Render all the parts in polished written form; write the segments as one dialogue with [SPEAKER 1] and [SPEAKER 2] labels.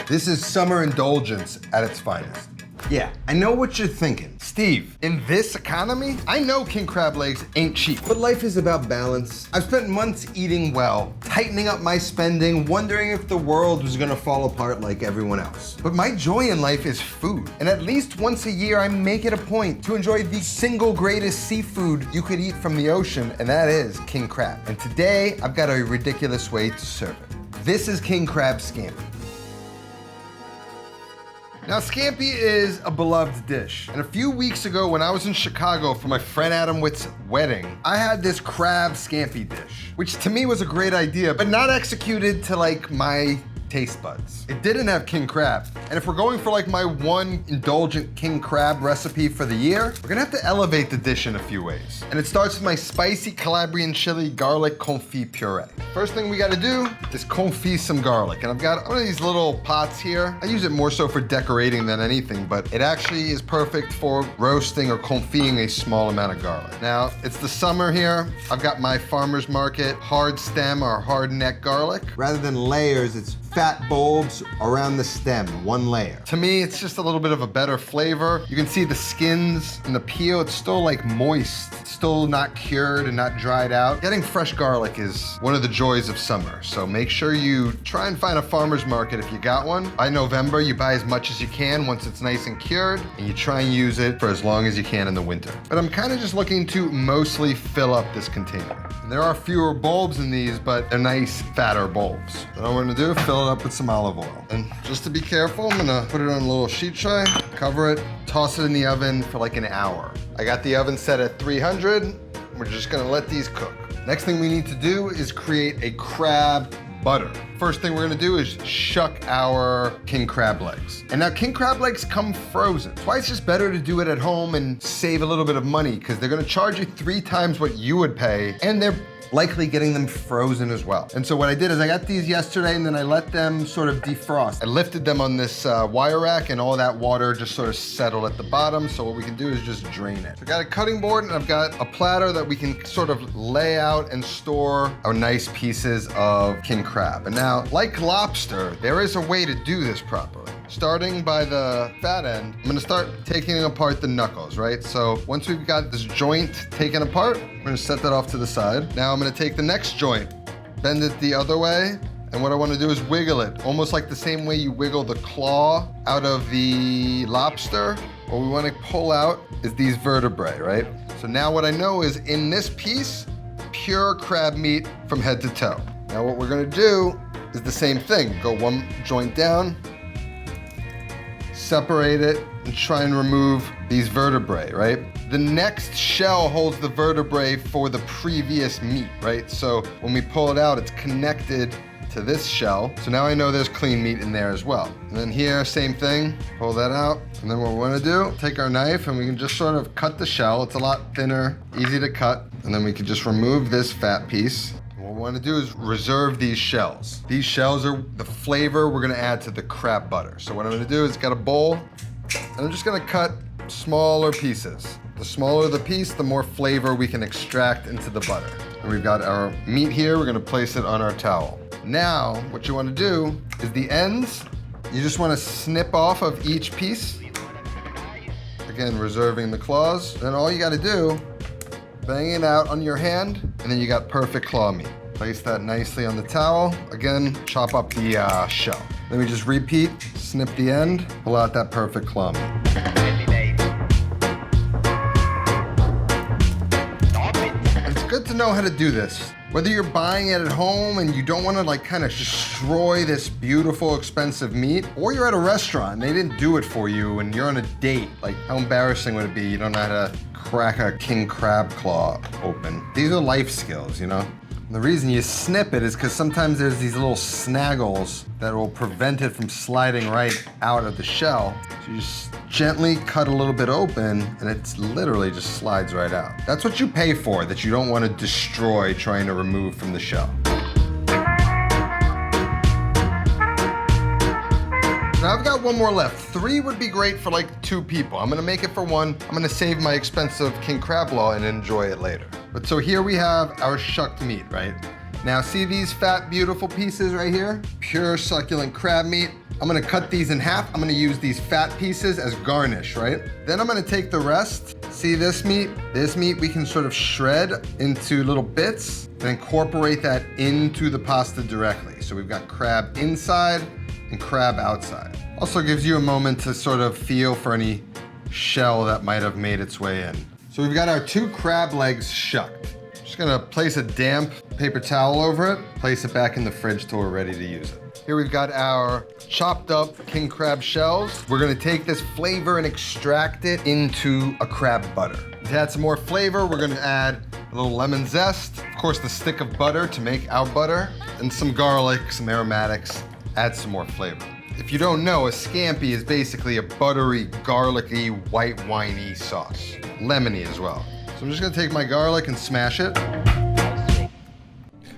[SPEAKER 1] This is summer indulgence at its finest. Yeah, I know what you're thinking. Steve, in this economy, I know king crab legs ain't cheap, but life is about balance. I've spent months eating well, tightening up my spending, wondering if the world was gonna fall apart like everyone else. But my joy in life is food, and at least once a year, I make it a point to enjoy the single greatest seafood you could eat from the ocean, and that is king crab. And today, I've got a ridiculous way to serve it. This is King Cramb Scampi. Now, scampi is a beloved dish. And a few weeks ago when I was in Chicago for my friend Adam Witt's wedding, I had this crab scampi dish, which to me was a great idea, but not executed to like my taste buds. It didn't have king crab. And if we're going for like my one indulgent king crab recipe for the year, we're gonna have to elevate the dish in a few ways. And it starts with my spicy Calabrian chili garlic confit puree. First thing we gotta do is confit some garlic. And I've got one of these little pots here. I use it more so for decorating than anything, but it actually is perfect for roasting or confiting a small amount of garlic. Now, it's the summer here. I've got my farmer's market hard stem or hard neck garlic. Rather than layers, it's fat bulbs around the stem, one layer. To me, it's just a little bit of a better flavor. You can see the skins and the peel, it's still like moist, still not cured and not dried out. Getting fresh garlic is one of the joys of summer, so make sure you try and find a farmer's market if you got one. By November, you buy as much as you can once it's nice and cured, and you try and use it for as long as you can in the winter. But I'm kind of just looking to mostly fill up this container. And there are fewer bulbs in these, but they're nice, fatter bulbs. What I'm gonna do, fill it up with some olive oil. And just to be careful, I'm gonna put it on a little sheet tray, cover it, toss it in the oven for like an hour. I got the oven set at 300. We're just gonna let these cook. Next thing we need to do is create a crab butter. First thing we're gonna do is shuck our king crab legs. And now king crab legs come frozen. That's why it's just better to do it at home and save a little bit of money, because they're gonna charge you 3 times what you would pay, and they're likely getting them frozen as well. And so what I did is I got these yesterday and then I let them sort of defrost. I lifted them on this wire rack and all that water just sort of settled at the bottom. So what we can do is just drain it. So I got a cutting board and I've got a platter that we can sort of lay out and store our nice pieces of king crab. And now, like lobster, there is a way to do this properly. Starting by the fat end, I'm gonna start taking apart the knuckles, right? So once we've got this joint taken apart, we're gonna set that off to the side. Now I'm gonna take the next joint, bend it the other way, and what I wanna do is wiggle it, almost like the same way you wiggle the claw out of the lobster. What we wanna pull out is these vertebrae, right? So now what I know is in this piece, pure crab meat from head to toe. Now what we're gonna do is the same thing. Go one joint down, separate it, and try and remove these vertebrae, right? The next shell holds the vertebrae for the previous meat, right? So when we pull it out, it's connected to this shell. So now I know there's clean meat in there as well. And then here, same thing, pull that out. And then what we wanna do, take our knife and we can just sort of cut the shell. It's a lot thinner, easy to cut. And then we can just remove this fat piece. What we want to do is reserve these shells. These shells are the flavor we're going to add to the crab butter. So what I'm going to do is got a bowl, and I'm just going to cut smaller pieces. The smaller the piece, the more flavor we can extract into the butter. And we've got our meat here. We're going to place it on our towel. Now, what you want to do is the ends, you just want to snip off of each piece. Again, reserving the claws. Then all you got to do, bang it out on your hand, and then you got perfect claw meat. Place that nicely on the towel. Again, chop up the shell. Then we just repeat, snip the end, pull out that perfect claw meat. It's good to know how to do this. Whether you're buying it at home and you don't want to like kind of destroy this beautiful, expensive meat, or you're at a restaurant and they didn't do it for you and you're on a date, like how embarrassing would it be? You don't know how to crack a king crab claw open. These are life skills, you know? And the reason you snip it is because sometimes there's these little snaggles that will prevent it from sliding right out of the shell. So you just gently cut a little bit open and it literally just slides right out. That's what you pay for, that you don't want to destroy trying to remove from the shell. Now I've got one more left. 3 would be great for like 2 people. I'm gonna make it for 1. I'm gonna save my expensive king crab claw and enjoy it later. But so here we have our shucked meat, right? Now see these fat, beautiful pieces right here? Pure succulent crab meat. I'm gonna cut these in half. I'm gonna use these fat pieces as garnish, right? Then I'm gonna take the rest. See this meat? This meat we can sort of shred into little bits and incorporate that into the pasta directly. So we've got crab inside and crab outside. Also gives you a moment to sort of feel for any shell that might have made its way in. So we've got our 2 crab legs shucked. Just gonna place a damp paper towel over it, place it back in the fridge till we're ready to use it. Here we've got our chopped up king crab shells. We're gonna take this flavor and extract it into a crab butter. To add some more flavor, we're gonna add a little lemon zest, of course the stick of butter to make our butter, and some garlic, some aromatics, add some more flavor. If you don't know, a scampi is basically a buttery, garlicky, white winey sauce. Lemony as well. So I'm just gonna take my garlic and smash it.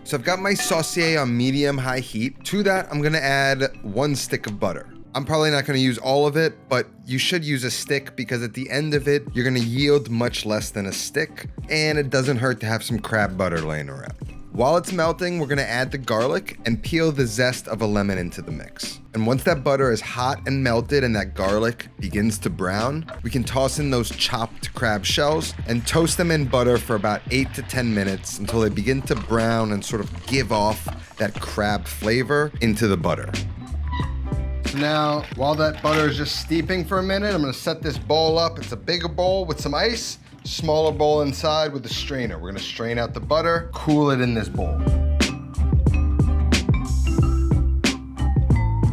[SPEAKER 1] So I've got my saucier on medium-high heat. To that, I'm gonna add 1 stick of butter. I'm probably not gonna use all of it, but you should use a stick because at the end of it, you're gonna yield much less than a stick, and it doesn't hurt to have some crab butter laying around. While it's melting, we're gonna add the garlic and peel the zest of a lemon into the mix. And once that butter is hot and melted and that garlic begins to brown, we can toss in those chopped crab shells and toast them in butter for about 8 to 10 minutes until they begin to brown and sort of give off that crab flavor into the butter. So now, while that butter is just steeping for a minute, I'm gonna set this bowl up. It's a bigger bowl with some ice, smaller bowl inside with a strainer. We're gonna strain out the butter, cool it in this bowl.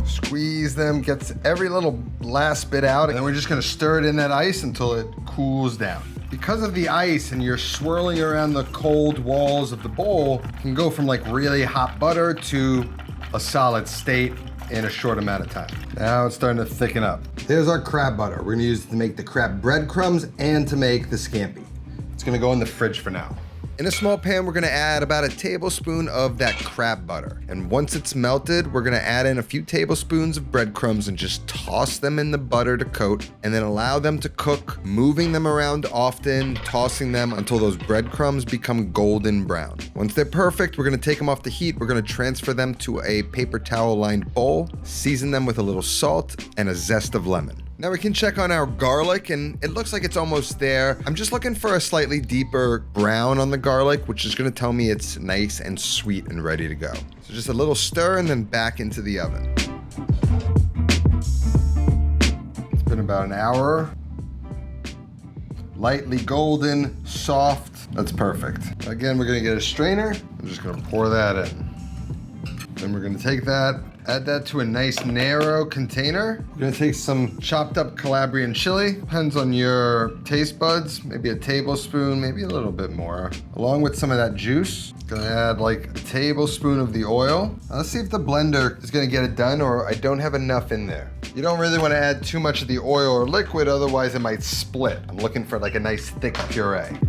[SPEAKER 1] Squeeze them, gets every little last bit out, and then we're just gonna stir it in that ice until it cools down. Because of the ice and you're swirling around the cold walls of the bowl, it can go from like really hot butter to a solid state in a short amount of time. Now it's starting to thicken up. There's our crab butter. We're gonna use it to make the crab breadcrumbs and to make the scampi. It's gonna go in the fridge for now. In a small pan, we're gonna add about a tablespoon of that crab butter. And once it's melted, we're gonna add in a few tablespoons of breadcrumbs and just toss them in the butter to coat, and then allow them to cook, moving them around often, tossing them until those breadcrumbs become golden brown. Once they're perfect, we're gonna take them off the heat. We're gonna transfer them to a paper towel lined bowl, season them with a little salt and a zest of lemon. Now we can check on our garlic, and it looks like it's almost there. I'm just looking for a slightly deeper brown on the garlic, which is gonna tell me it's nice and sweet and ready to go. So just a little stir and then back into the oven. It's been about an hour. Lightly golden, soft, that's perfect. Again, we're gonna get a strainer. I'm just gonna pour that in. Then we're gonna take that, add that to a nice narrow container. We're gonna take some chopped up Calabrian chili, depends on your taste buds, maybe a tablespoon, maybe a little bit more, along with some of that juice. Gonna add like a tablespoon of the oil. Now let's see if the blender is gonna get it done or I don't have enough in there. You don't really wanna add too much of the oil or liquid, otherwise it might split. I'm looking for like a nice thick puree.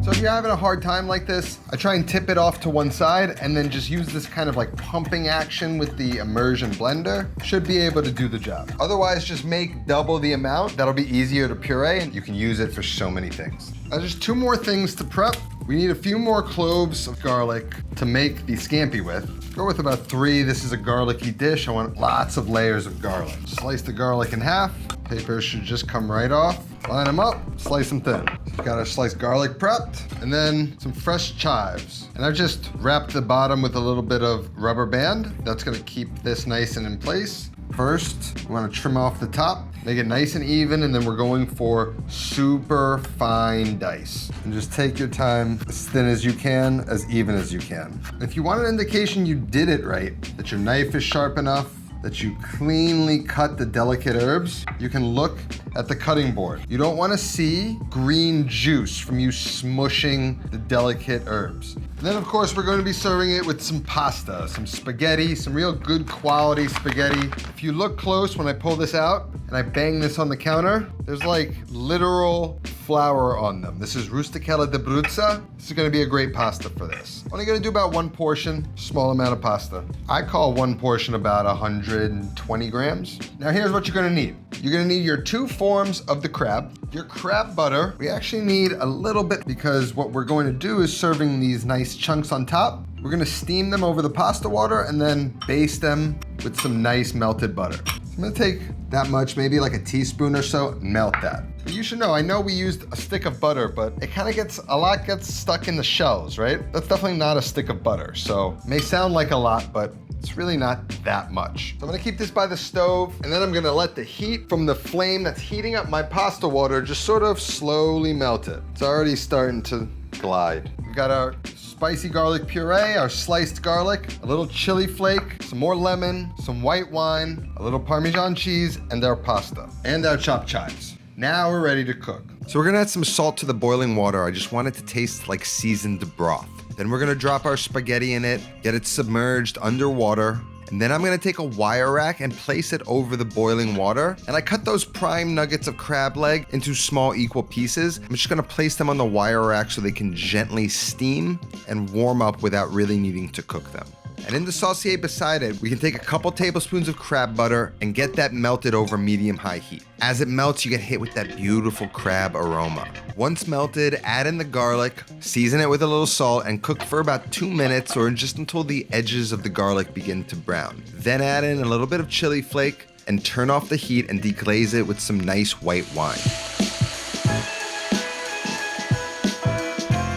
[SPEAKER 1] So if you're having a hard time like this, I try and tip it off to one side and then just use this kind of like pumping action with the immersion blender. Should be able to do the job. Otherwise, just make double the amount. That'll be easier to puree and you can use it for so many things. Now just 2 more things to prep. We need a few more cloves of garlic to make the scampi with. Go with about 3. This is a garlicky dish. I want lots of layers of garlic. Slice the garlic in half. Paper should just come right off. Line them up, slice them thin. Got our sliced garlic prepped, and then some fresh chives. And I've just wrapped the bottom with a little bit of rubber band. That's gonna keep this nice and in place. First, we wanna trim off the top, make it nice and even, and then we're going for super fine dice. And just take your time, as thin as you can, as even as you can. If you want an indication you did it right, that your knife is sharp enough, that you cleanly cut the delicate herbs, you can look at the cutting board. You don't want to see green juice from you smushing the delicate herbs. And then of course we're going to be serving it with some pasta, some spaghetti, some real good quality spaghetti. If you look close when I pull this out and I bang this on the counter, there's like literal flour on them. This is rusticella di Bruzza. This is gonna be a great pasta for this. Only gonna do about 1 portion, small amount of pasta. I call 1 portion about 120 grams. Now here's what you're gonna need. You're gonna need your 2 forms of the crab, your crab butter. We actually need a little bit because what we're going to do is serving these nice chunks on top. We're gonna steam them over the pasta water and then baste them with some nice melted butter. So I'm gonna take that much, maybe like a teaspoon or so, melt that. But you should know, I know we used a stick of butter, but it kind of gets stuck in the shells, right? That's definitely not a stick of butter. So it may sound like a lot, but it's really not that much. So I'm gonna keep this by the stove, and then I'm gonna let the heat from the flame that's heating up my pasta water just sort of slowly melt it. It's already starting to glide. We've got our spicy garlic puree, our sliced garlic, a little chili flake, some more lemon, some white wine, a little Parmesan cheese, and our pasta, and our chopped chives. Now we're ready to cook. So we're gonna add some salt to the boiling water. I just want it to taste like seasoned broth. Then we're gonna drop our spaghetti in it, get it submerged underwater, and then I'm gonna take a wire rack and place it over the boiling water. And I cut those prime nuggets of crab leg into small equal pieces. I'm just gonna place them on the wire rack so they can gently steam and warm up without really needing to cook them. And in the saucier beside it, we can take a couple tablespoons of crab butter and get that melted over medium-high heat. As it melts, you get hit with that beautiful crab aroma. Once melted, add in the garlic, season it with a little salt, and cook for about 2 minutes or just until the edges of the garlic begin to brown. Then add in a little bit of chili flake and turn off the heat and deglaze it with some nice white wine.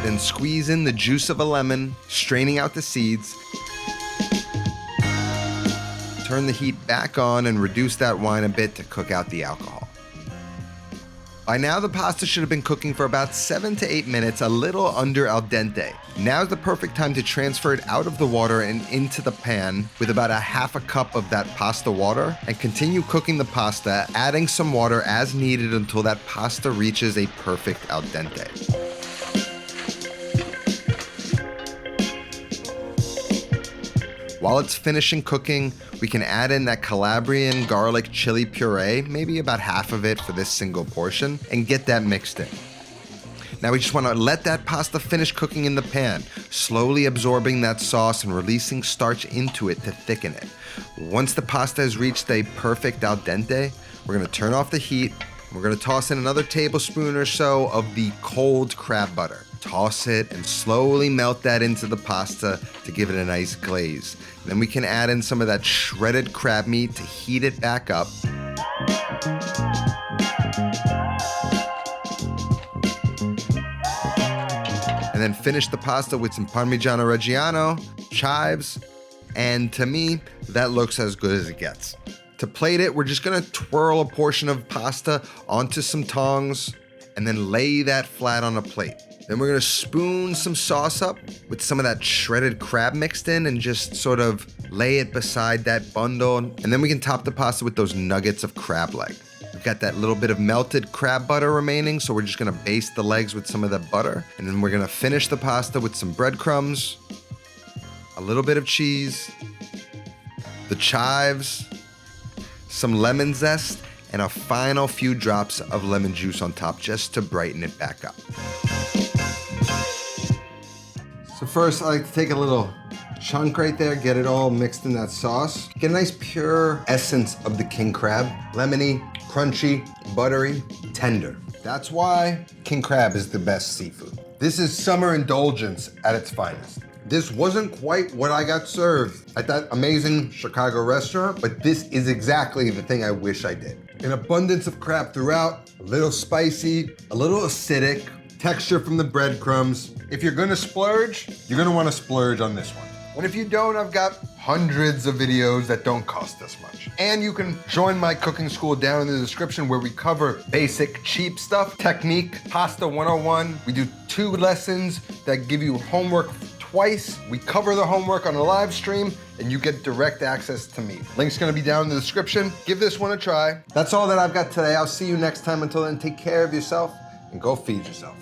[SPEAKER 1] Then squeeze in the juice of a lemon, straining out the seeds. Turn the heat back on and reduce that wine a bit to cook out the alcohol. By now, the pasta should have been cooking for about 7 to 8 minutes, a little under al dente. Now's the perfect time to transfer it out of the water and into the pan with about a half a cup of that pasta water and continue cooking the pasta, adding some water as needed until that pasta reaches a perfect al dente. While it's finishing cooking, we can add in that Calabrian garlic chili puree, maybe about half of it for this single portion, and get that mixed in. Now we just want to let that pasta finish cooking in the pan, slowly absorbing that sauce and releasing starch into it to thicken it. Once the pasta has reached a perfect al dente, we're going to turn off the heat. We're going to toss in another tablespoon or so of the cold crab butter. Toss it and slowly melt that into the pasta to give it a nice glaze. Then we can add in some of that shredded crab meat to heat it back up. And then finish the pasta with some Parmigiano Reggiano, chives, and to me, that looks as good as it gets. To plate it, we're just gonna twirl a portion of pasta onto some tongs and then lay that flat on a plate. Then we're gonna spoon some sauce up with some of that shredded crab mixed in and just sort of lay it beside that bundle. And then we can top the pasta with those nuggets of crab leg. We've got that little bit of melted crab butter remaining, so we're just gonna baste the legs with some of that butter. And then we're gonna finish the pasta with some breadcrumbs, a little bit of cheese, the chives, some lemon zest, and a final few drops of lemon juice on top just to brighten it back up. So first, I like to take a little chunk right there, get it all mixed in that sauce. Get a nice pure essence of the king crab. Lemony, crunchy, buttery, tender. That's why king crab is the best seafood. This is summer indulgence at its finest. This wasn't quite what I got served at that amazing Chicago restaurant, but this is exactly the thing I wish I did. An abundance of crab throughout, a little spicy, a little acidic, texture from the breadcrumbs. If you're gonna splurge, you're gonna wanna splurge on this one. And if you don't, I've got hundreds of videos that don't cost this much. And you can join my cooking school down in the description where we cover basic, cheap stuff, technique, pasta 101. We do 2 lessons that give you homework twice. We cover the homework on a live stream and you get direct access to me. Link's gonna be down in the description. Give this one a try. That's all that I've got today. I'll see you next time. Until then, take care of yourself and go feed yourself.